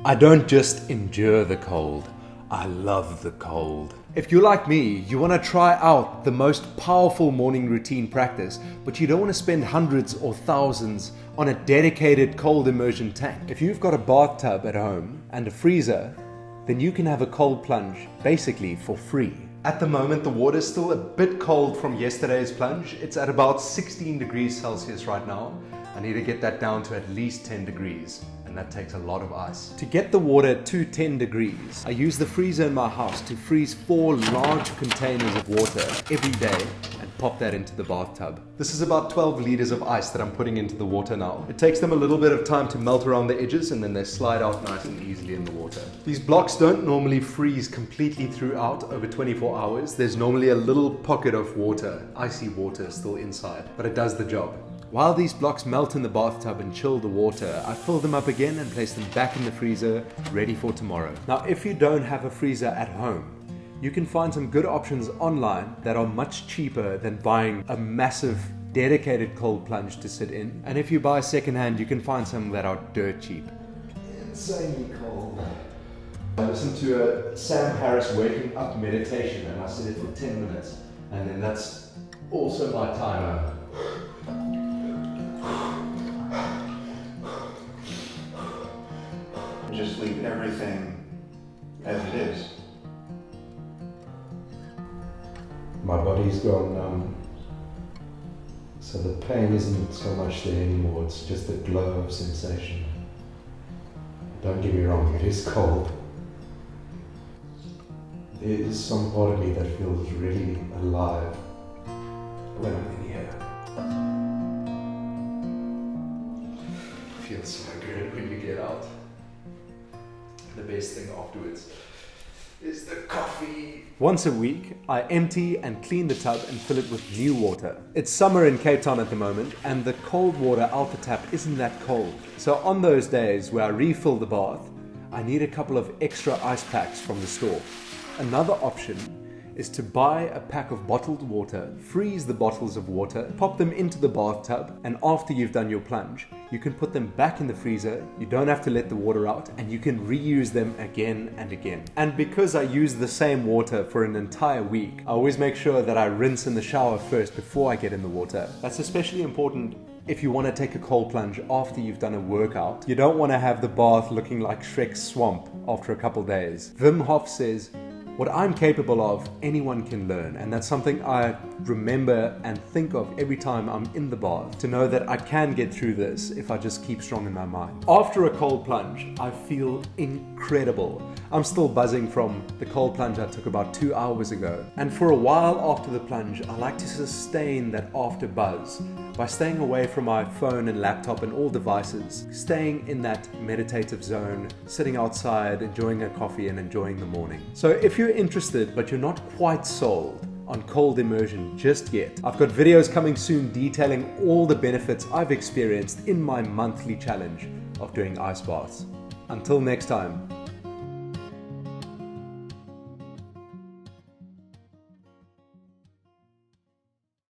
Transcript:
I don't just endure the cold, I love the cold. If you're like me, you want to try out the most powerful morning routine practice, but you don't want to spend hundreds or thousands on a dedicated cold immersion tank. If you've got a bathtub at home and a freezer, then you can have a cold plunge basically for free. At the moment, the water is still a bit cold from yesterday's plunge. It's at about 16 degrees Celsius right now. I need to get that down to at least 10 degrees, and that takes a lot of ice. To get the water to 10 degrees, I use the freezer in my house to freeze 4 large containers of water every day and pop that into the bathtub. This is about 12 liters of ice that I'm putting into the water now. It takes them a little bit of time to melt around the edges, and then they slide out nice and easily in the water. These blocks don't normally freeze completely throughout over 24 hours. There's normally a little pocket of water, icy water still inside, but it does the job. While these blocks melt in the bathtub and chill the water, I fill them up again and place them back in the freezer, ready for tomorrow. Now, if you don't have a freezer at home, you can find some good options online that are much cheaper than buying a massive dedicated cold plunge to sit in. And if you buy secondhand, you can find some that are dirt cheap. Insanely cold. I listened to a Sam Harris waking up meditation and I set it for 10 minutes. And then that's also my timer. Just leave everything as it is. My body's gone numb, so the pain isn't so much there anymore, it's just a glow of sensation. Don't get me wrong, it is cold. There is some part of me that feels really alive when I'm in here. It feels so good when you get out. The best thing afterwards is the coffee. Once a week, I empty and clean the tub and fill it with new water. It's summer in Cape Town at the moment, and the cold water out the tap isn't that cold. So on those days where I refill the bath, I need a couple of extra ice packs from the store. Another option is to buy a pack of bottled water, freeze the bottles of water, pop them into the bathtub, and after you've done your plunge, you can put them back in the freezer, you don't have to let the water out, and you can reuse them again and again. And because I use the same water for an entire week, I always make sure that I rinse in the shower first before I get in the water. That's especially important if you want to take a cold plunge after you've done a workout. You don't want to have the bath looking like Shrek's swamp after a couple days. Wim Hof says, "What I'm capable of, anyone can learn." And that's something I remember and think of every time I'm in the bath, to know that I can get through this if I just keep strong in my mind. After a cold plunge, I feel incredible. I'm still buzzing from the cold plunge I took about 2 hours ago. And for a while after the plunge, I like to sustain that after buzz by staying away from my phone and laptop and all devices, staying in that meditative zone, sitting outside, enjoying a coffee and enjoying the morning. So if you're interested, but you're not quite sold on cold immersion just yet, I've got videos coming soon detailing all the benefits I've experienced in my monthly challenge of doing ice baths. Until next time.